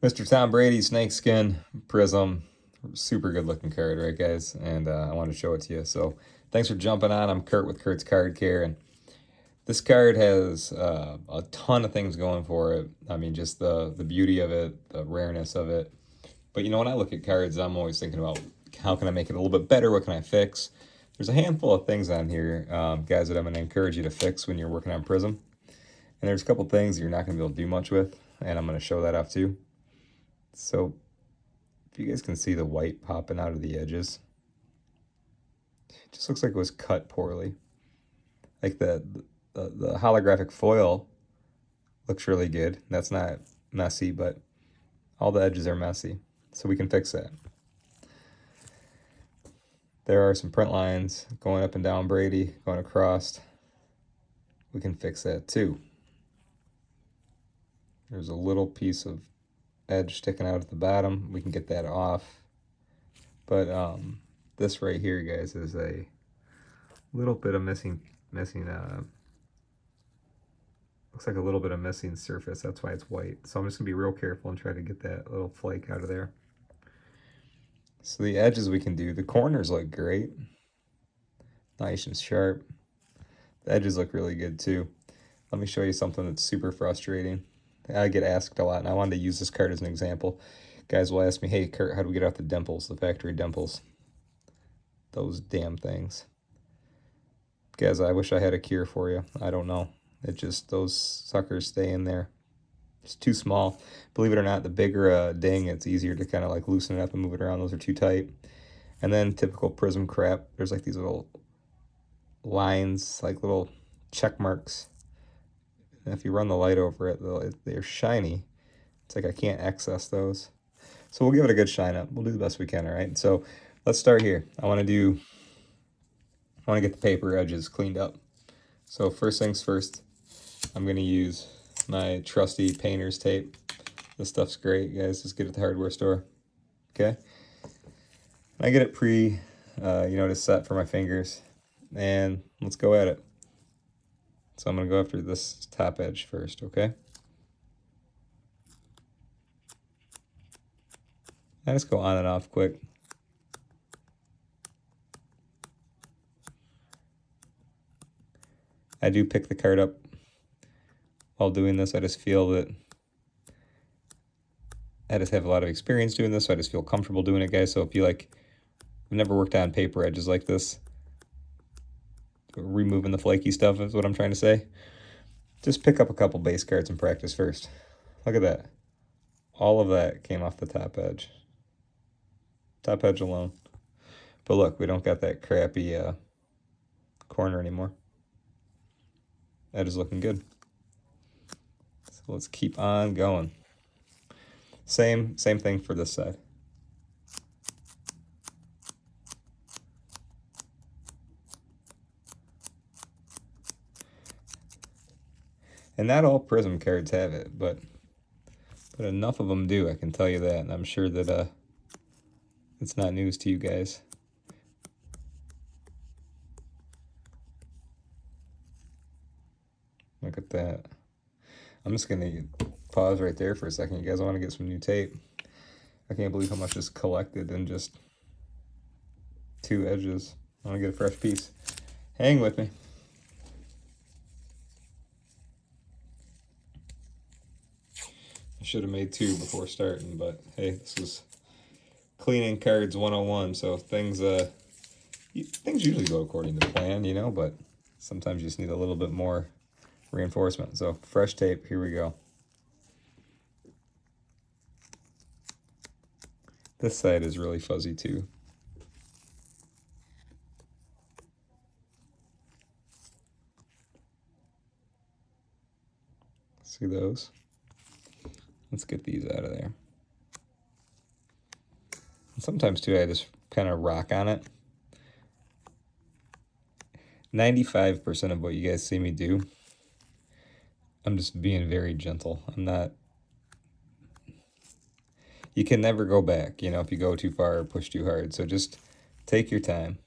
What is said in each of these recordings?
Mr. Tom Brady Snakeskin Prizm. Super good looking card, right, guys? And I wanted to show it to you. So thanks for jumping on. I'm Kurt with Kurt's Card Care. And this card has a ton of things going for it. I mean, just the beauty of it, the rareness of it. But when I look at cards, I'm always thinking about how can I make it a little bit better? What can I fix? There's a handful of things on here, guys, that I'm going to encourage you to fix when you're working on Prizm. And there's a couple things you're not going to be able to do much with, and I'm going to show that off too. So if you guys can see the white popping out of the edges, it just looks like it was cut poorly. Like the holographic foil looks really good. That's not messy, but all the edges are messy. So we can fix that. There are some print lines going up and down Brady, going across. We can fix that too. There's a little piece of edge sticking out at the bottom. We can get that off. But this right here, guys, is a little bit of missing looks like a little bit of missing surface. That's why it's white. So I'm just gonna be real careful and try to get that little flake out of there. So the edges we can do. The corners look great. Nice and sharp. The edges look really good too. Let me show you something that's super frustrating. I get asked a lot, and I wanted to use this card as an example. Guys will ask me, hey, Kurt, how do we get out the dimples, the factory dimples? Those damn things. Guys, I wish I had a cure for you. I don't know. It just, those suckers stay in there. It's too small. Believe it or not, the bigger a ding, it's easier to kind of like loosen it up and move it around. Those are too tight. And then typical Prizm crap, there's like these little lines, like little check marks. And if you run the light over it, they're shiny. It's like I can't access those. So we'll give it a good shine up. We'll do the best we can, all right? So let's start here. I want to get the paper edges cleaned up. So first things first, I'm going to use my trusty painter's tape. This stuff's great, guys. Just get it at the hardware store. Okay? I get it to set for my fingers. And let's go at it. So I'm going to go after this top edge first, okay? I just go on and off quick. I do pick the card up while doing this. I just feel that I just have a lot of experience doing this, so I just feel comfortable doing it, guys. So if you have never worked on paper edges like this, removing the flaky stuff is what I'm trying to say. Just pick up a couple base cards and practice first. Look at that. All of that came off the top edge. Top edge alone. But look, we don't got that crappy corner anymore. That is looking good. So let's keep on going. Same thing for this side. And not all Prizm cards have it, but enough of them do, I can tell you that. And I'm sure that it's not news to you guys. Look at that. I'm just going to pause right there for a second. You guys want to get some new tape? I can't believe how much is collected in just two edges. I want to get a fresh piece. Hang with me. I should have made two before starting, but hey, this is cleaning cards 101, so things usually go according to plan, but sometimes you just need a little bit more reinforcement. So fresh tape, here we go. This side is really fuzzy too. See those? Let's get these out of there. And sometimes too, I just kind of rock on it. 95% of what you guys see me do, I'm just being very gentle. I'm not, you can never go back, if you go too far or push too hard. So just take your time.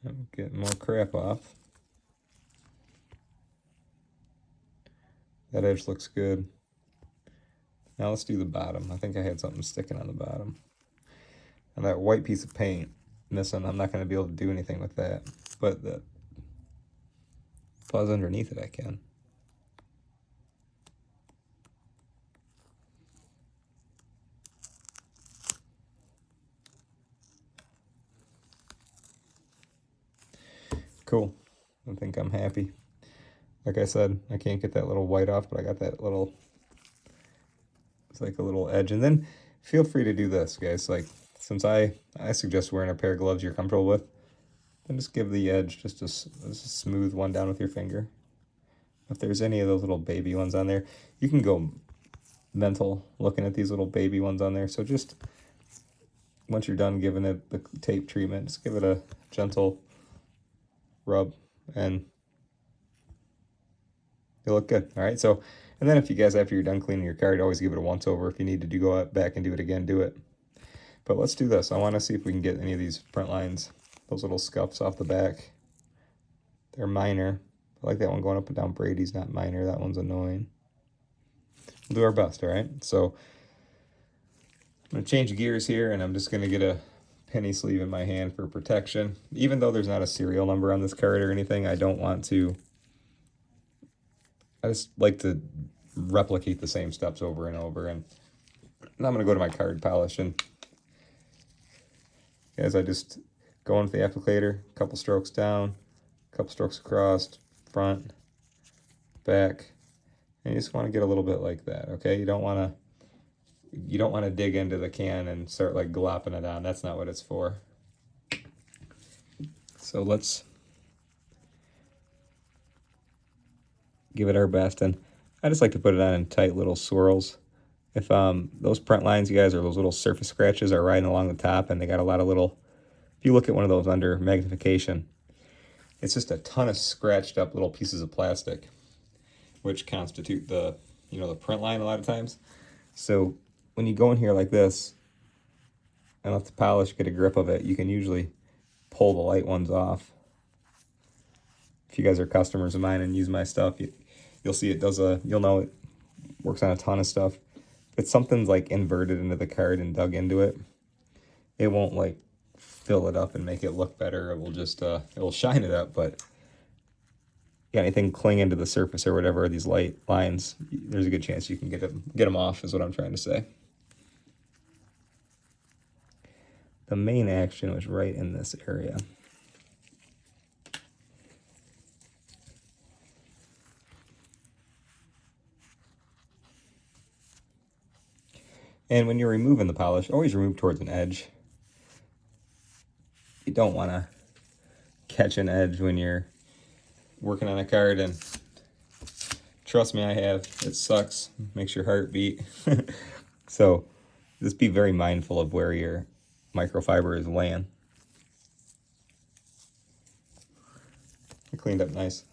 I'm getting more crap off. That edge looks good. Now let's do the bottom. I think I had something sticking on the bottom. And that white piece of paint missing, I'm not going to be able to do anything with that. But the fuzz underneath it I can. Cool. I think I'm happy. Like I said, I can't get that little white off, but I got that little, it's like a little edge. And then feel free to do this, guys. Like, since I suggest wearing a pair of gloves you're comfortable with, then just give the edge just a smooth one down with your finger. If there's any of those little baby ones on there, you can go mental looking at these little baby ones on there. So just once you're done giving it the tape treatment, just give it a gentle rub and you'll look good. All right, so, and then if you guys, after you're done cleaning your card, always give it a once over. If you need to go back and do it again, do it. But let's do this. I want to see if we can get any of these print lines, those little scuffs off the back. They're minor. I like that one going up and down. Brady's not minor. That one's annoying. We'll do our best, all right? So I'm going to change gears here, and I'm just going to get a penny sleeve in my hand for protection. Even though there's not a serial number on this card or anything, I don't want to... I just like to replicate the same steps over and over. And I'm going to go to my card polish. And guys, I just go in with the applicator, a couple strokes down, a couple strokes across, front, back. And you just want to get a little bit like that, okay? You don't want to dig into the can and start like glopping it on. That's not what it's for. So let's give it our best, and I just like to put it on in tight little swirls. If those print lines, you guys, or those little surface scratches are riding along the top and they got a lot of little, if you look at one of those under magnification, it's just a ton of scratched up little pieces of plastic, which constitute the, you know, the print line a lot of times. So when you go in here like this and let the polish get a grip of it, you can usually pull the light ones off. If you guys are customers of mine and use my stuff, you'll see it does you'll know it works on a ton of stuff. If something's like inverted into the card and dug into it, it won't like fill it up and make it look better. It will just, it will shine it up, but yeah, anything clinging to the surface or whatever, these light lines, there's a good chance you can get them off, is what I'm trying to say. The main action was right in this area. And when you're removing the polish, always remove towards an edge. You don't want to catch an edge when you're working on a card, and trust me, I have. It sucks. Makes your heart beat. So just be very mindful of where your microfiber is laying. I cleaned up nice.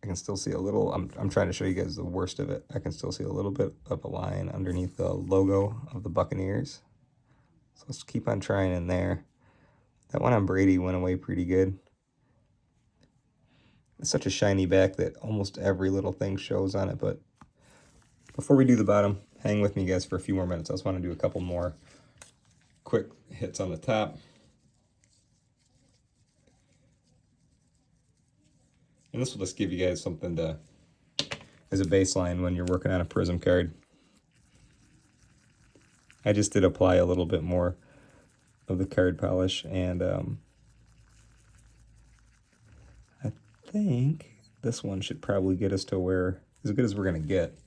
I can still see a little, I'm trying to show you guys the worst of it. I can still see a little bit of a line underneath the logo of the Buccaneers. So let's keep on trying in there. That one on Brady went away pretty good. It's such a shiny back that almost every little thing shows on it. But before we do the bottom, hang with me, guys, for a few more minutes. I just want to do a couple more quick hits on the top. And this will just give you guys something to, as a baseline when you're working on a Prizm card. I just did apply a little bit more of the card polish, and I think this one should probably get us to where, as good as we're going to get.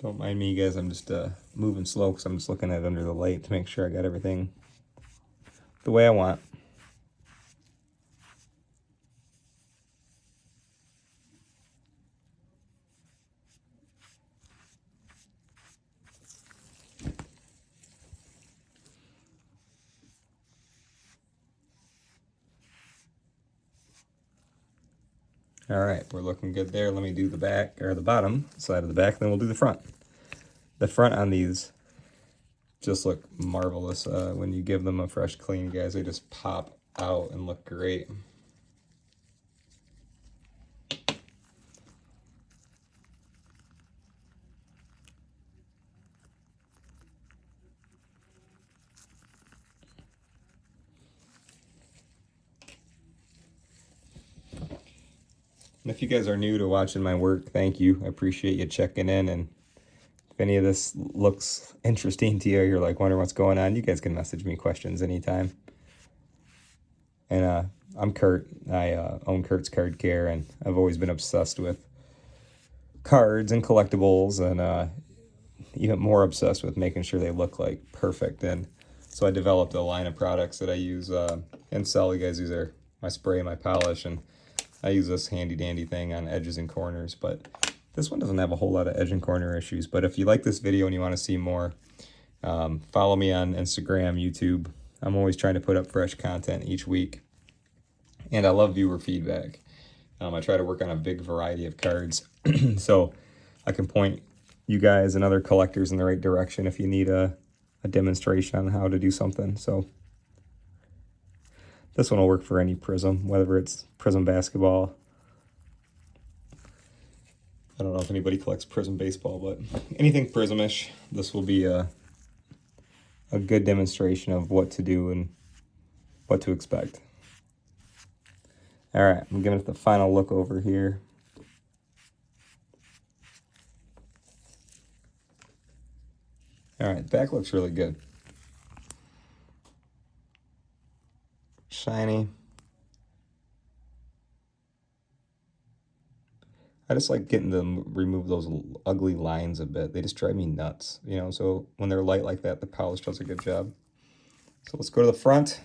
Don't mind me, guys, I'm just moving slow because I'm just looking at it under the light to make sure I got everything the way I want. All right, we're looking good there. Let me do the back, or the bottom side of the back, then we'll do the front. The front on these just look marvelous when you give them a fresh clean, guys. They just pop out and look great. And if you guys are new to watching my work, thank you. I appreciate you checking in. And if any of this looks interesting to you, you're like wondering what's going on, you guys can message me questions anytime. And I'm Kurt. I own Kurt's Card Care, and I've always been obsessed with cards and collectibles, and even more obsessed with making sure they look like perfect. And so I developed a line of products that I use and sell. You guys, these are my spray, my polish, and I use this handy dandy thing on edges and corners. But this one doesn't have a whole lot of edge and corner issues. But if you like this video and you want to see more, follow me on Instagram, YouTube. I'm always trying to put up fresh content each week. And I love viewer feedback. I try to work on a big variety of cards so I can point you guys and other collectors in the right direction if you need a demonstration on how to do something. So this one will work for any Prizm, whether it's Prizm basketball. I don't know if anybody collects Prizm baseball, but anything Prizm-ish, this will be a good demonstration of what to do and what to expect. All right, I'm giving it the final look over here. All right, back looks really good. Shiny. I just like getting them remove those ugly lines a bit. They just drive me nuts, you know, so when they're light like that, the polish does a good job. So let's go to the front.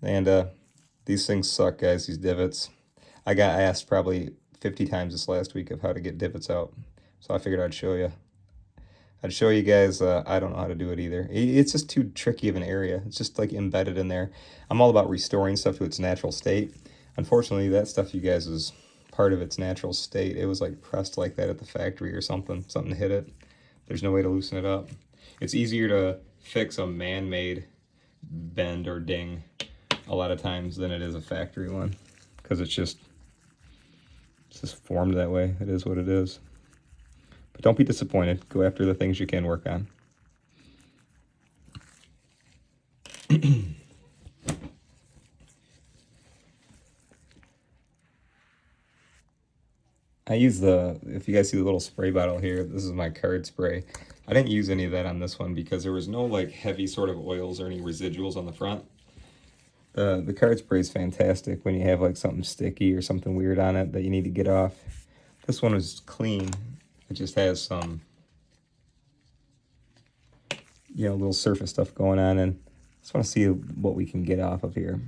And these things suck, guys, these divots. I got asked probably 50 times this last week of how to get divots out. So I figured I'd show you. I'd show you guys. I don't know how to do it either. It's just too tricky of an area. It's just like embedded in there. I'm all about restoring stuff to its natural state. Unfortunately, that stuff, you guys, is part of its natural state. It was like pressed like that at the factory or something. Something hit it. There's no way to loosen it up. It's easier to fix a man-made bend or ding a lot of times than it is a factory one, because it's just formed that way. It is what it is. But don't be disappointed. Go after the things you can work on. I use if you guys see the little spray bottle here, this is my card spray. I didn't use any of that on this one because there was no like heavy sort of oils or any residuals on the front. The card spray is fantastic when you have like something sticky or something weird on it that you need to get off. This one is clean. It just has some, you know, little surface stuff going on, and I just want to see what we can get off of here.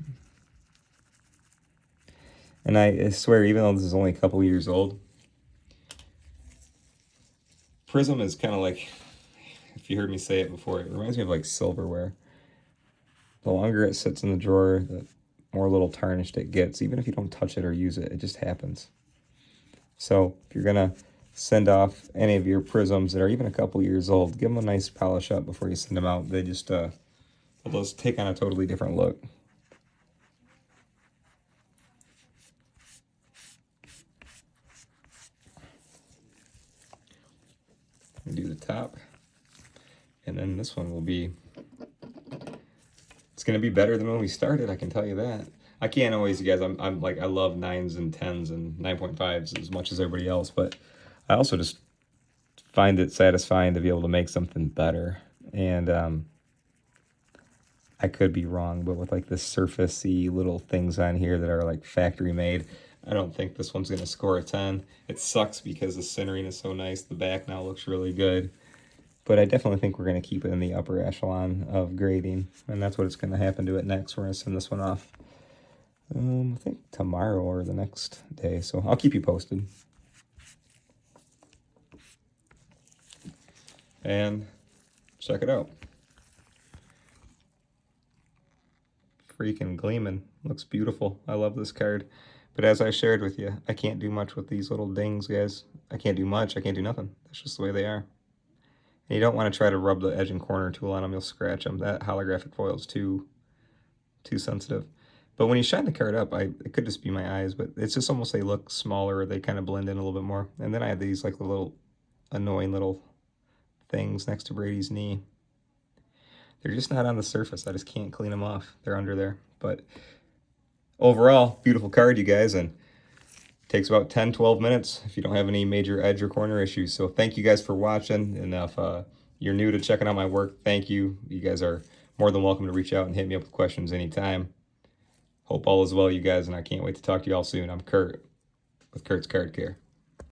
And I swear, even though this is only a couple years old, Prizm is kind of like, if you heard me say it before, it reminds me of like silverware. The longer it sits in the drawer, the more little tarnished it gets. Even if you don't touch it or use it, it just happens. So if you're going to send off any of your Prizms that are even a couple years old, give them a nice polish up before you send them out. They just, they'll just take on a totally different look. Do the top, and then this one will be, it's going to be better than when we started, I can tell you that. I can't always, you guys, I'm like, I love 9s and 10s and 9.5s as much as everybody else, but I also just find it satisfying to be able to make something better. And I could be wrong, but with like the surfacey little things on here that are like factory made, I don't think this one's going to score a 10. It sucks because the centering is so nice. The back now looks really good. But I definitely think we're going to keep it in the upper echelon of grading. And that's what it's going to happen to it next. We're going to send this one off, I think tomorrow or the next day. So I'll keep you posted. And check it out. Freaking gleaming. Looks beautiful. I love this card. But as I shared with you, I can't do much with these little dings, guys. I can't do much. I can't do nothing. That's just the way they are. And you don't want to try to rub the edge and corner tool on them. You'll scratch them. That holographic foil is too sensitive. But when you shine the card up, it could just be my eyes, but it's just almost they look smaller. Or they kind of blend in a little bit more. And then I have these like little annoying little things next to Brady's knee. They're just not on the surface. I just can't clean them off. They're under there. But overall, beautiful card, you guys, and takes about 10-12 minutes if you don't have any major edge or corner issues. So thank you guys for watching, and if you're new to checking out my work, thank you. You guys are more than welcome to reach out and hit me up with questions anytime. Hope all is well, you guys, and I can't wait to talk to you all soon. I'm Kurt with Kurt's Card Care.